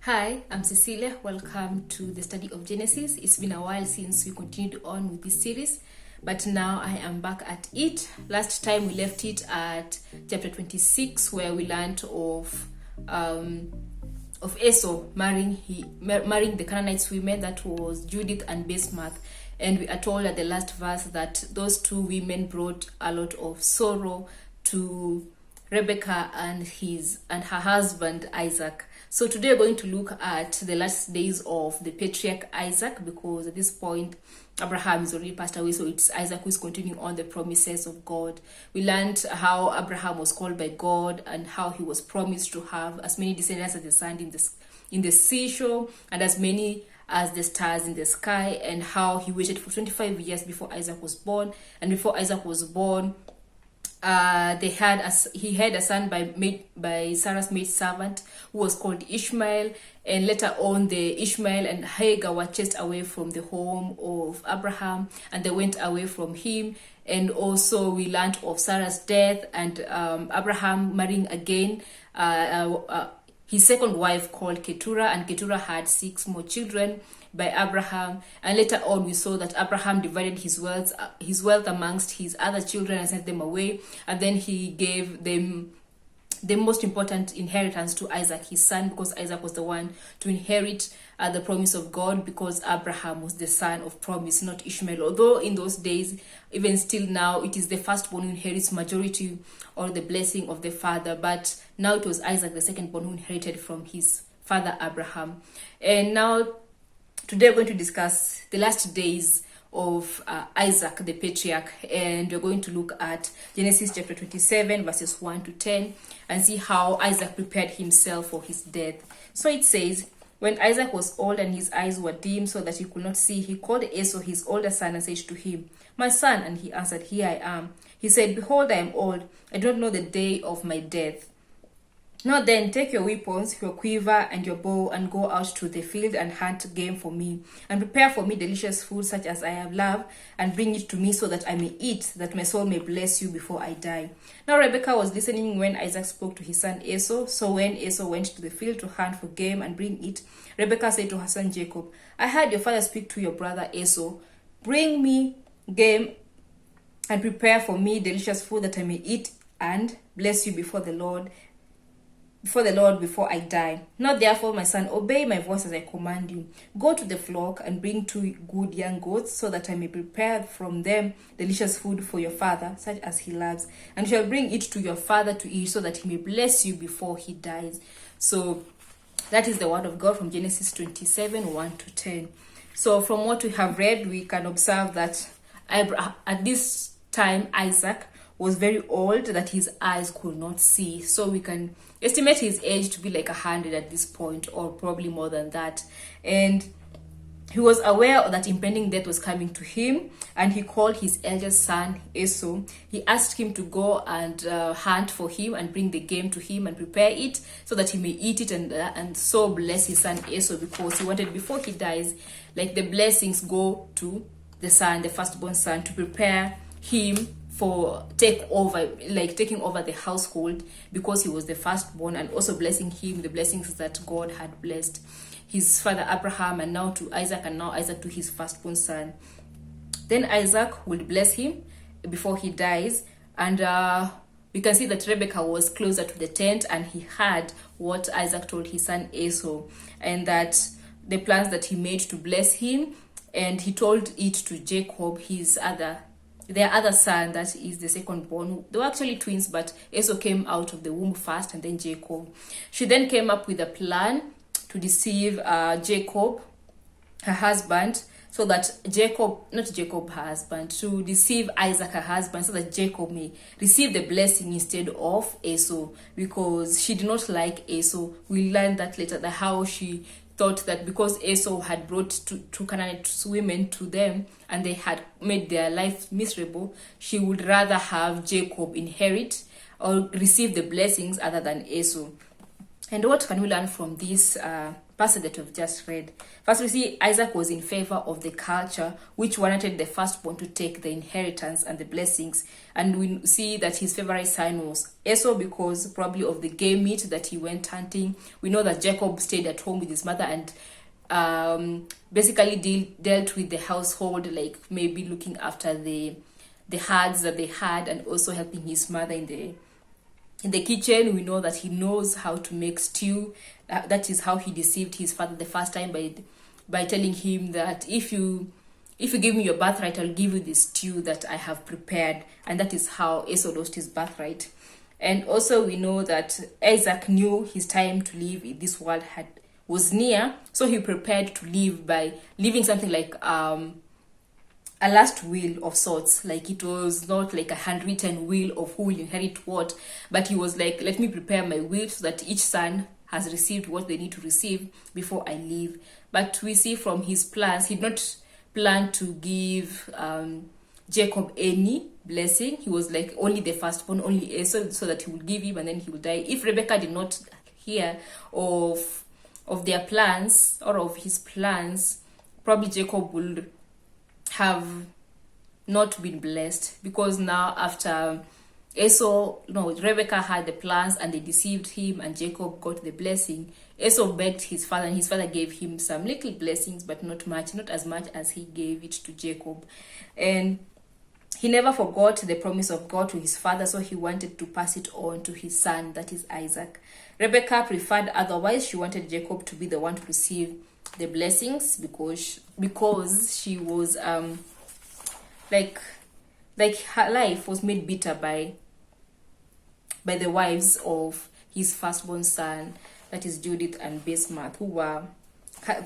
Hi, I'm Cecilia. Welcome to the study of Genesis. It's been a while since we continued on with this series, but now I am back at it. Last time we left it at chapter 26, where we learned of Esau marrying the Canaanite women, that was Judith and Basemath. And we are told at the last verse that those two women brought a lot of sorrow to Rebecca and her husband Isaac. So today we're going to look at the last days of the patriarch Isaac, because at this point Abraham is already passed away, so it's Isaac who is continuing on the promises of God. We learned how Abraham was called by God and how he was promised to have as many descendants as the sand in the seashore and as many as the stars in the sky, and how he waited for 25 years before Isaac was born. And before Isaac was born, he had a son by Sarah's maid servant, who was called Ishmael. And later on, the Ishmael and Hagar were chased away from the home of Abraham, and they went away from him. And also we learned of Sarah's death and Abraham marrying again his second wife called Keturah, and Keturah had 6 more children by Abraham. And later on we saw that Abraham divided his wealth amongst his other children and sent them away, and then he gave them the most important inheritance to Isaac, his son, because Isaac was the one to inherit the promise of God, because Abraham was the son of promise, not Ishmael. Although in those days, even still now, it is the firstborn who inherits majority or the blessing of the father, but now it was Isaac, the secondborn, who inherited from his father Abraham. And now today we're going to discuss the last days of Isaac the patriarch, and we're going to look at Genesis chapter 27 verses 1 to 10 and see how Isaac prepared himself for his death. So it says, when Isaac was old and his eyes were dim so that he could not see, he called Esau his older son and said to him, "My son." And he answered, "Here I am." He said, "Behold, I am old. I do not know the day of my death. Now then, take your weapons, your quiver and your bow, and go out to the field and hunt game for me, and prepare for me delicious food such as I have loved, and bring it to me so that I may eat, that my soul may bless you before I die." Now Rebekah was listening when Isaac spoke to his son Esau. So when Esau went to the field to hunt for game and bring it, Rebekah said to her son Jacob, "I heard your father speak to your brother Esau. Bring me game and prepare for me delicious food that I may eat and bless you before the Lord before I die. Now therefore, my son, obey my voice as I command you. Go to the flock and bring 2 good young goats, so that I may prepare from them delicious food for your father, such as he loves, and you shall bring it to your father to eat, so that he may bless you before he dies." So that is the word of God from Genesis 27 1 to 10. So from what we have read, we can observe that at this time Isaac was very old, that his eyes could not see. So we can estimate his age to be like 100 at this point, or probably more than that. And he was aware that impending death was coming to him, and he called his eldest son Esau. He asked him to go and hunt for him and bring the game to him and prepare it so that he may eat it and so bless his son Esau, because he wanted, before he dies, like the blessings go to the son, the firstborn son, to prepare him for taking over the household, because he was the firstborn, and also blessing him the blessings that God had blessed his father Abraham, and now to Isaac, and now Isaac to his firstborn son. Then Isaac would bless him before he dies, and we can see that Rebekah was closer to the tent, and he heard what Isaac told his son Esau, and that the plans that he made to bless him, and he told it to Jacob, their other son, that is the second born. They were actually twins, but Esau came out of the womb first, and then Jacob. She then came up with a plan to deceive Jacob, her husband, so that to deceive Isaac, her husband, so that Jacob may receive the blessing instead of Esau, because she did not like Esau. We learned that later, that how she thought that because Esau had brought two Canaanite women to them and they had made their life miserable, she would rather have Jacob inherit or receive the blessings other than Esau. And what can we learn from this passage that we've just read. First, we see Isaac was in favor of the culture which wanted the firstborn to take the inheritance and the blessings. And we see that his favorite son was Esau because probably of the game meat that he went hunting. We know that Jacob stayed at home with his mother and basically dealt with the household, like maybe looking after the herds that they had and also helping his mother in the kitchen. We know that he knows how to make stew. That is how he deceived his father the first time by telling him that if you give me your birthright, I'll give you the stew that I have prepared. And that is how Esau lost his birthright. And also we know that Isaac knew his time to live in this world was near, so he prepared to live by living something like a last will of sorts. Like it was not like a handwritten will of who will inherit what, but he was like, let me prepare my will so that each son has received what they need to receive before I leave. But we see from his plans, he did not plan to give Jacob any blessing. He was like only the firstborn, only Esau, so that he would give him and then he would die. If Rebecca did not hear of their plans or of his plans, probably Jacob would have not been blessed, because now after Rebecca had the plans and they deceived him and Jacob got the blessing. Esau begged his father and his father gave him some little blessings, but not much, not as much as he gave it to Jacob. And he never forgot the promise of God to his father, so he wanted to pass it on to his son, that is Isaac. Rebecca preferred otherwise. She wanted Jacob to be the one to receive the blessings because she was like her life was made bitter by the wives of his firstborn son, that is Judith and Basemath, who were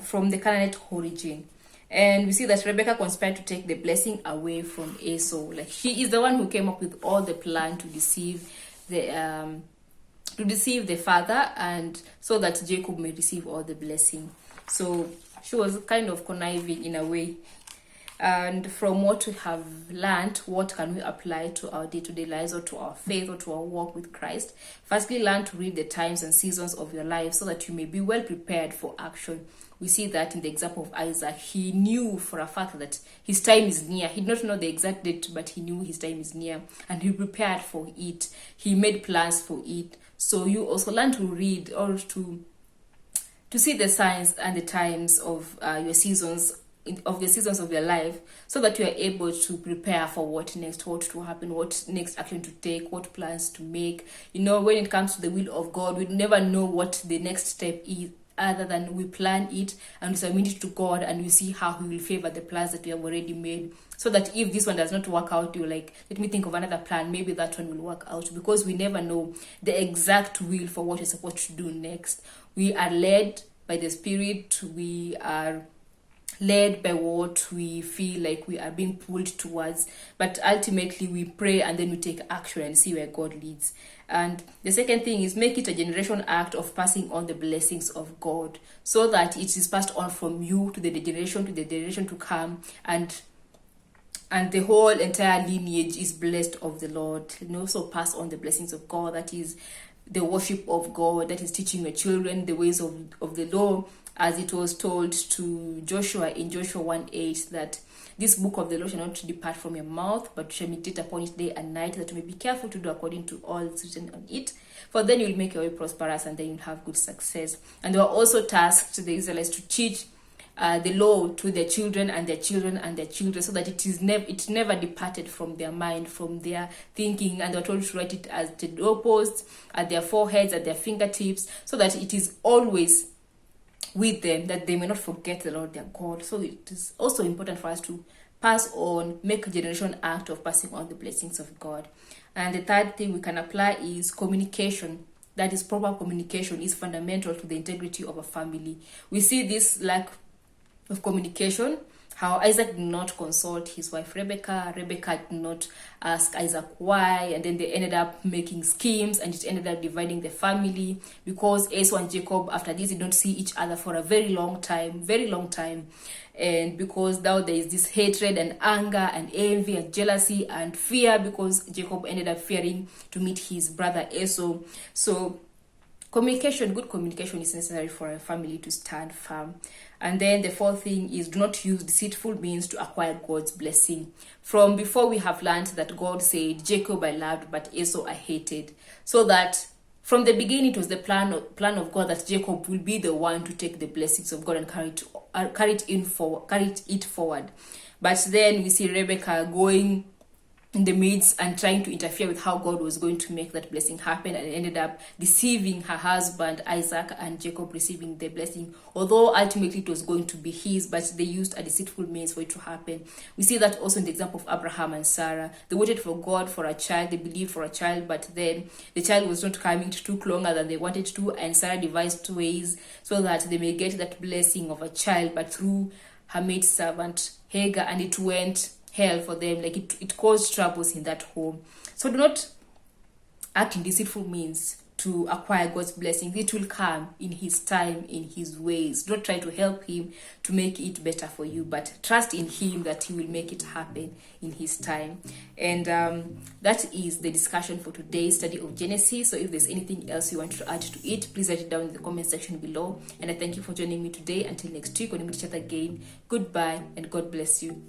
from the Canaanite origin. And we see that Rebecca conspired to take the blessing away from Esau. Like she is the one who came up with all the plan to deceive the father, and so that Jacob may receive all the blessing. So she was kind of conniving in a way. And from what we have learned, what can we apply to our day-to-day lives or to our faith or to our walk with Christ? Firstly, learn to read the times and seasons of your life so that you may be well prepared for action. We see that in the example of Isaac. He knew for a fact that his time is near. He did not know the exact date, but he knew his time is near and he prepared for it. He made plans for it. So you also learn to read or to see the signs and the times of your seasons, of the seasons of your life, so that you are able to prepare for what next, what to happen, what next action to take, what plans to make. When it comes to the will of God, we never know what the next step is, other than we plan it and we submit it to God and we see how He will favor the plans that we have already made. So that if this one does not work out, you're like, let me think of another plan, maybe that one will work out, because we never know the exact will for what we're supposed to do next. We are led by the Spirit, we are led by what we feel like we are being pulled towards, but ultimately we pray and then we take action and see where God leads. And the second thing is, make it a generation act of passing on the blessings of God, so that it is passed on from you to the generation to come, and the whole entire lineage is blessed of the Lord. So pass on the blessings of God, that is the worship of God, that is teaching your children the ways of the law, as it was told to Joshua in Joshua 1:8, that this book of the law shall not depart from your mouth, but you shall meditate upon it day and night, that you may be careful to do according to all that's written on it. For then you will make your way prosperous, and then you'll have good success. And they were also tasked, the Israelites, to teach the law to their children and their children and their children, so that it never departed from their mind, from their thinking. And they were told to write it as the doorposts, at their foreheads, at their fingertips, so that it is always with them, that they may not forget the Lord their God. So it is also important for us to pass on, make a generation act of passing on the blessings of God. And the third thing we can apply is communication. That is, proper communication is fundamental to the integrity of a family. We see this lack of communication, how Isaac did not consult his wife Rebecca did not ask Isaac why, and then they ended up making schemes, and it ended up dividing the family, because Esau and Jacob, after this, did not see each other for a very long time, and because now there is this hatred and anger and envy and jealousy and fear, because Jacob ended up fearing to meet his brother Esau. So Good communication is necessary for a family to stand firm. And then the fourth thing is, do not use deceitful means to acquire God's blessing. From before, we have learned that God said, Jacob I loved, but Esau I hated. So that from the beginning, it was the plan of God that Jacob will be the one to take the blessings of God and carry it forward. But then we see Rebecca going in the midst and trying to interfere with how God was going to make that blessing happen, and ended up deceiving her husband Isaac, and Jacob receiving the blessing, although ultimately it was going to be his, but they used a deceitful means for it to happen. We see that also in the example of Abraham and Sarah. They waited for God for a child, they believed for a child, but then the child was not coming. It took longer than they wanted to, and Sarah devised ways so that they may get that blessing of a child, but through her maid servant Hagar, and it went hell for them. Like it caused troubles in that home. So do not act in deceitful means to acquire God's blessings. It will come in his time, in his ways. Don't try to help him to make it better for you, but trust in him that he will make it happen in his time. And that is the discussion for today's study of Genesis. So if there's anything else you want to add to it, please write it down in the comment section below. And I thank you for joining me today. Until next week, when we meet each other again, goodbye and God bless you.